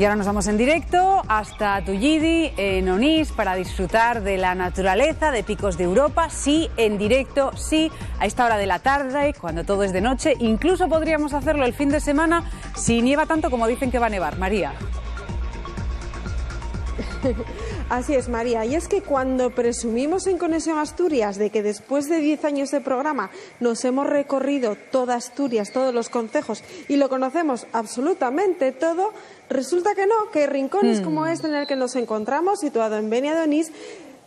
Y ahora nos vamos en directo hasta Tullidi, en Onís, para disfrutar de la naturaleza, de Picos de Europa. Sí, en directo, sí, a esta hora de la tarde, cuando todo es de noche. Incluso podríamos hacerlo el fin de semana si nieva tanto como dicen que va a nevar. María. Así es, María. Y es que cuando presumimos en Conexión Asturias de que después de 10 años de programa nos hemos recorrido toda Asturias, todos los concejos y lo conocemos absolutamente todo, resulta que no, que rincones como este en el que nos encontramos, situado en Benia de Onís,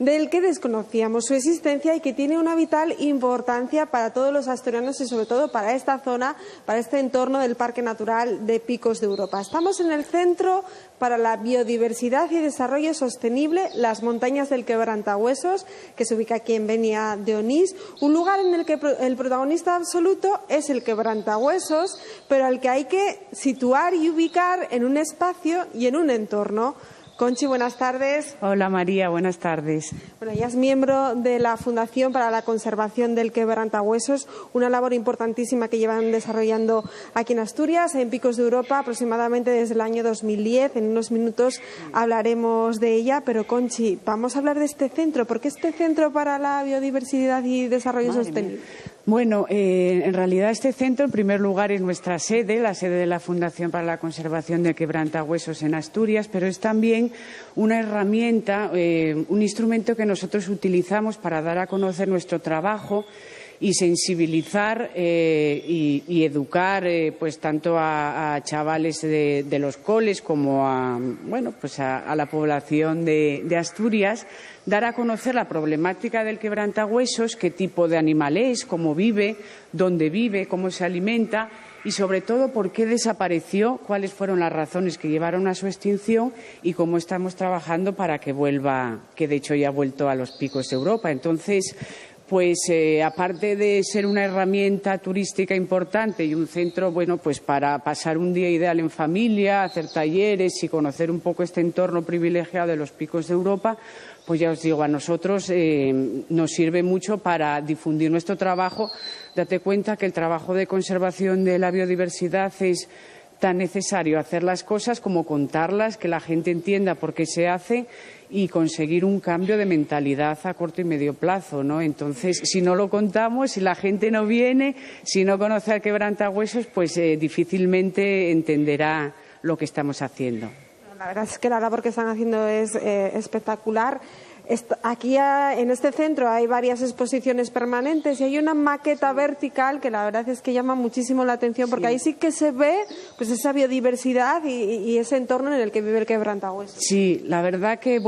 del que desconocíamos su existencia y que tiene una vital importancia para todos los asturianos y sobre todo para esta zona, para este entorno del Parque Natural de Picos de Europa. Estamos en el Centro para la Biodiversidad y Desarrollo Sostenible, las Montañas del Quebrantahuesos, que se ubica aquí en Benia de Onís, un lugar en el que el protagonista absoluto es el quebrantahuesos, pero al que hay que situar y ubicar en un espacio y en un entorno. Conchi, buenas tardes. Hola María, buenas tardes. Bueno, ella es miembro de la Fundación para la Conservación del Quebrantahuesos, una labor importantísima que llevan desarrollando aquí en Asturias, en Picos de Europa, aproximadamente desde el año 2010. En unos minutos hablaremos de ella, pero Conchi, vamos a hablar de este centro. ¿Por qué este Centro para la Biodiversidad y Desarrollo Sostenible? Bueno, en realidad este centro, en primer lugar, es nuestra sede, la sede de la Fundación para la Conservación del Quebrantahuesos en Asturias, pero es también una herramienta, un instrumento que nosotros utilizamos para dar a conocer nuestro trabajo y sensibilizar y educar pues tanto a chavales de los coles como a la población de Asturias, dar a conocer la problemática del quebrantahuesos, qué tipo de animal es, cómo vive, dónde vive, cómo se alimenta y, sobre todo, por qué desapareció, cuáles fueron las razones que llevaron a su extinción y cómo estamos trabajando para que vuelva, que de hecho ya ha vuelto a los Picos de Europa. Entonces, aparte de ser una herramienta turística importante y un centro, pues para pasar un día ideal en familia, hacer talleres y conocer un poco este entorno privilegiado de los Picos de Europa, pues ya os digo, a nosotros nos sirve mucho para difundir nuestro trabajo. Date cuenta que el trabajo de conservación de la biodiversidad es tan necesario hacer las cosas como contarlas, que la gente entienda por qué se hace y conseguir un cambio de mentalidad a corto y medio plazo, ¿no? Entonces, si no lo contamos, si la gente no viene, si no conoce al quebrantahuesos, pues difícilmente entenderá lo que estamos haciendo. La verdad es que la labor que están haciendo es espectacular. Aquí en este centro hay varias exposiciones permanentes y hay una maqueta vertical que la verdad es que llama muchísimo la atención porque ahí sí que se ve pues esa biodiversidad y ese entorno en el que vive el quebrantahuesos. Sí, la verdad que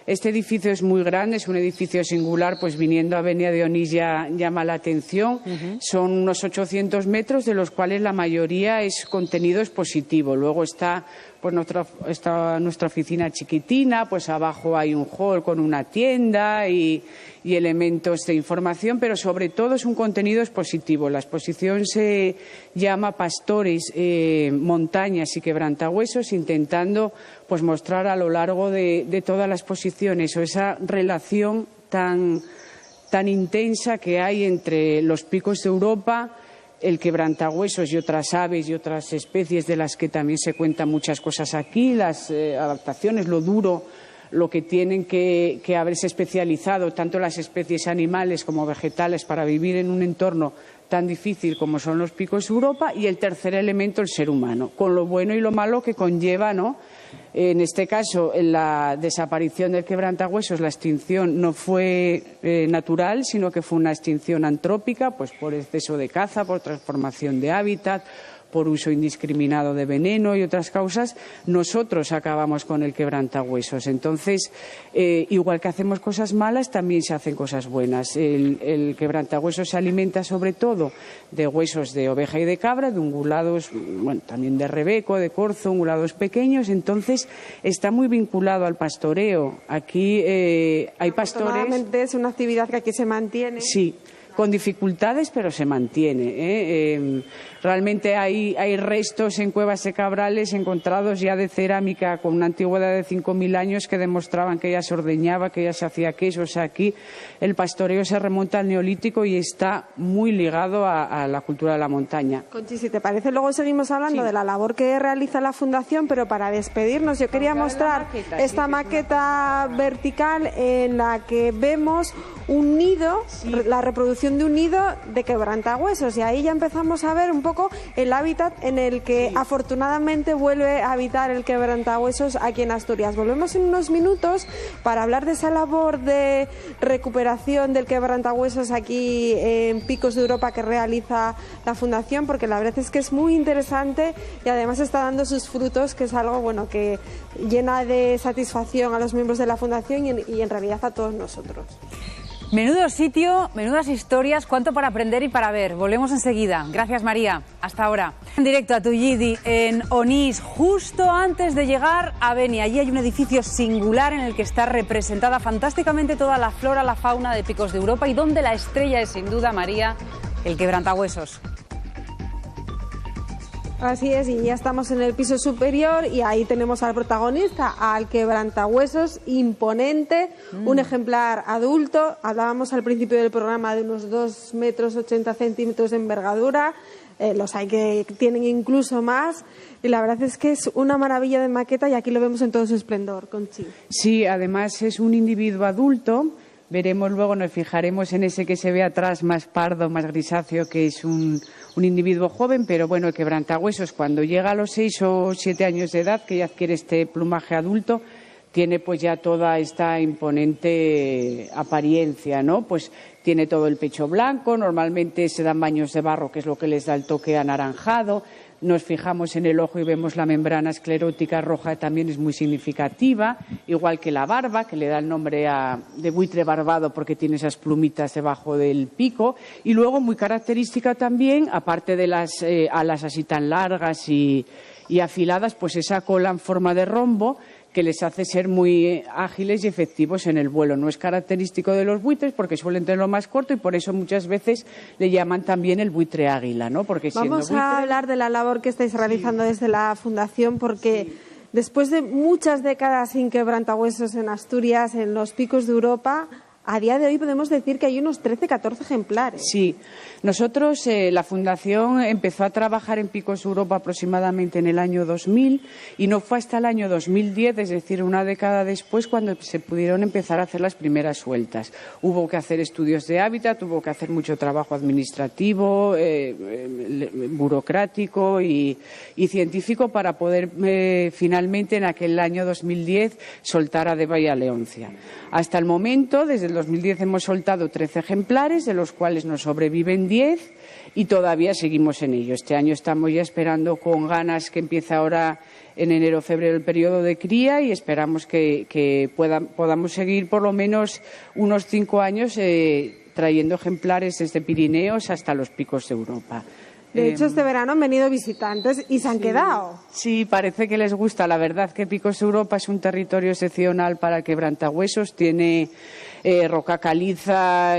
este edificio es muy grande, es un edificio singular, pues viniendo a Benia de Onís ya llama la atención. Son unos 800 metros, de los cuales la mayoría es contenido expositivo. Luego está nuestra oficina chiquitina, pues abajo hay un hall con una tienda y elementos de información, pero sobre todo es un contenido expositivo. La exposición se llama Pastores, Montañas y Quebrantahuesos, intentando pues mostrar a lo largo de toda la exposición esa relación tan intensa que hay entre los Picos de Europa, el quebrantahuesos y otras aves y otras especies de las que también se cuentan muchas cosas aquí, las adaptaciones, lo duro, lo que tienen que haberse especializado tanto las especies animales como vegetales para vivir en un entorno tan difícil como son los Picos de Europa, y el tercer elemento, el ser humano, con lo bueno y lo malo que conlleva, ¿no? En este caso, en la desaparición del quebrantahuesos, la extinción no fue natural, sino que fue una extinción antrópica, pues por exceso de caza, por transformación de hábitat, por uso indiscriminado de veneno y otras causas. Nosotros acabamos con el quebrantahuesos. Entonces, igual que hacemos cosas malas, también se hacen cosas buenas. El quebrantahuesos se alimenta sobre todo de huesos de oveja y de cabra, de ungulados, también de rebeco, de corzo, ungulados pequeños. Entonces, está muy vinculado al pastoreo. Aquí hay pastores. Afortunadamente es una actividad que aquí se mantiene. Sí. con dificultades, pero se mantiene. Realmente hay restos en cuevas de cabrales encontrados ya de cerámica con una antigüedad de 5.000 años que demostraban que ya se ordeñaba, que ya se hacía queso. O sea, aquí el pastoreo se remonta al Neolítico y está muy ligado a la cultura de la montaña. Conchi, si te parece, luego seguimos hablando de la labor que realiza la Fundación, pero para despedirnos yo quería mostrar esta maqueta vertical en la que vemos un nido, la reproducción de un nido de quebrantahuesos, y ahí ya empezamos a ver un poco el hábitat en el que afortunadamente vuelve a habitar el quebrantahuesos aquí en Asturias. Volvemos en unos minutos para hablar de esa labor de recuperación del quebrantahuesos aquí en Picos de Europa que realiza la Fundación, porque la verdad es que es muy interesante y además está dando sus frutos, que es algo bueno que llena de satisfacción a los miembros de la Fundación y en realidad a todos nosotros. Menudo sitio, menudas historias, cuánto para aprender y para ver. Volvemos enseguida. Gracias, María. Hasta ahora. En directo a Tullidi, en Onís, justo antes de llegar a Beni. Allí hay un edificio singular en el que está representada fantásticamente toda la flora, la fauna de Picos de Europa y donde la estrella es, sin duda, María, el quebrantahuesos. Así es, y ya estamos en el piso superior y ahí tenemos al protagonista, al quebrantahuesos imponente, un ejemplar adulto. Hablábamos al principio del programa de unos 2,80 metros de envergadura, los hay que tienen incluso más, y la verdad es que es una maravilla de maqueta y aquí lo vemos en todo su esplendor, Conchi. Sí, además es un individuo adulto. Veremos luego, nos fijaremos en ese que se ve atrás más pardo, más grisáceo, que es un individuo joven, pero bueno, el quebrantahuesos cuando llega a los 6 o 7 años de edad, que ya adquiere este plumaje adulto, tiene pues ya toda esta imponente apariencia, ¿no? Pues tiene todo el pecho blanco, normalmente se dan baños de barro, que es lo que les da el toque anaranjado. Nos fijamos en el ojo y vemos la membrana esclerótica roja, también es muy significativa, igual que la barba, que le da el nombre de buitre barbado porque tiene esas plumitas debajo del pico, y luego muy característica también, aparte de las alas así tan largas y afiladas, pues esa cola en forma de rombo que les hace ser muy ágiles y efectivos en el vuelo. No es característico de los buitres porque suelen tenerlo más corto y por eso muchas veces le llaman también el buitre águila, ¿no? Porque vamos a hablar de la labor que estáis realizando desde la Fundación, porque después de muchas décadas sin quebrantahuesos en Asturias, en los Picos de Europa, a día de hoy podemos decir que hay unos 13-14 ejemplares. Sí, nosotros, la Fundación empezó a trabajar en Picos de Europa aproximadamente en el año 2000 y no fue hasta el año 2010, es decir, una década después, cuando se pudieron empezar a hacer las primeras sueltas. Hubo que hacer estudios de hábitat, hubo que hacer mucho trabajo administrativo, burocrático y científico para poder finalmente en aquel año 2010 soltar a Deva y a Leoncia. Hasta el momento, desde el 2010 hemos soltado 13 ejemplares, de los cuales nos sobreviven 10 y todavía seguimos en ello. Este año estamos ya esperando con ganas que empiece ahora en enero o febrero el periodo de cría y esperamos que podamos seguir por lo menos unos 5 años trayendo ejemplares desde Pirineos hasta los Picos de Europa. De hecho, este verano han venido visitantes y se han quedado. Sí, parece que les gusta. La verdad que Picos de Europa es un territorio excepcional para el quebrantahuesos. Tiene roca caliza,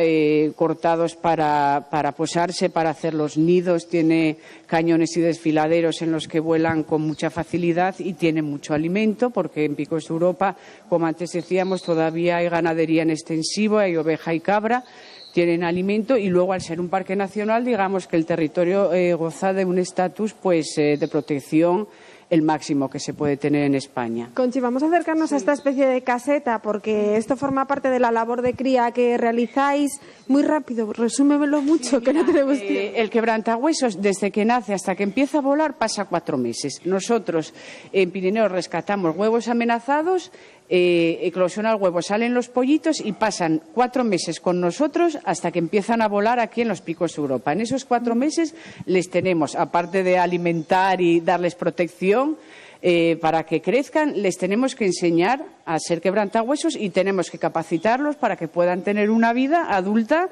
cortados para posarse, para hacer los nidos. Tiene cañones y desfiladeros en los que vuelan con mucha facilidad y tiene mucho alimento, porque en Picos de Europa, como antes decíamos, todavía hay ganadería en extensivo, hay oveja y cabra. Tienen alimento y luego, al ser un parque nacional, digamos que el territorio goza de un estatus pues de protección el máximo que se puede tener en España. Conchi, vamos a acercarnos a esta especie de caseta porque esto forma parte de la labor de cría que realizáis. Muy rápido, resúmemelo mucho, que no tenemos tiempo. El quebrantahuesos, desde que nace hasta que empieza a volar, pasa 4 meses. Nosotros en Pirineos rescatamos huevos amenazados, eclosiona el huevo, salen los pollitos y pasan 4 meses con nosotros hasta que empiezan a volar aquí en los Picos de Europa. En esos 4 meses les tenemos, aparte de alimentar y darles protección para que crezcan, les tenemos que enseñar a ser quebrantahuesos y tenemos que capacitarlos para que puedan tener una vida adulta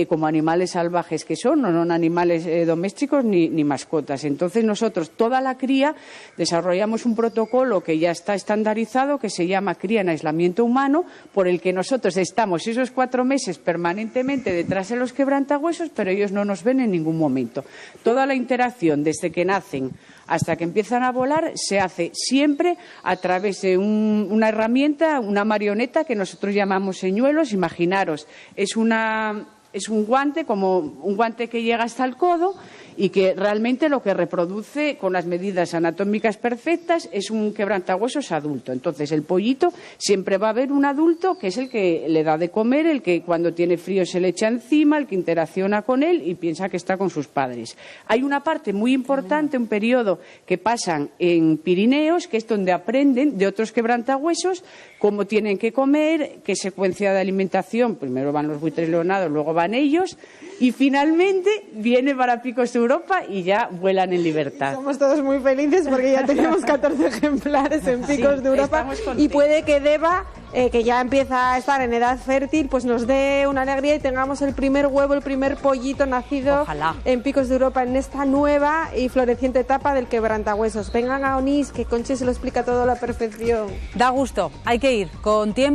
como animales salvajes que son, no son animales domésticos ni mascotas. Entonces nosotros, toda la cría, desarrollamos un protocolo que ya está estandarizado, que se llama cría en aislamiento humano, por el que nosotros estamos esos 4 meses permanentemente detrás de los quebrantahuesos, pero ellos no nos ven en ningún momento. Toda la interacción, desde que nacen hasta que empiezan a volar, se hace siempre a través de una herramienta, una marioneta que nosotros llamamos señuelos. Imaginaros, es un guante, como un guante que llega hasta el codo y que realmente lo que reproduce con las medidas anatómicas perfectas es un quebrantahuesos adulto. Entonces, el pollito siempre va a haber un adulto que es el que le da de comer, el que cuando tiene frío se le echa encima, el que interacciona con él y piensa que está con sus padres. Hay una parte muy importante, un periodo que pasan en Pirineos, que es donde aprenden de otros quebrantahuesos cómo tienen que comer, qué secuencia de alimentación. Primero van los buitres leonados, luego van ellos y finalmente viene para Picos de Europa y ya vuelan en libertad. Somos todos muy felices porque ya tenemos 14 ejemplares en Picos de Europa y puede que Deva, que ya empieza a estar en edad fértil, pues nos dé una alegría y tengamos el primer huevo, el primer pollito nacido en Picos de Europa en esta nueva y floreciente etapa del quebrantahuesos. Vengan a Onís, que Conchi se lo explica todo a la perfección. Da gusto, hay que ir con tiempo.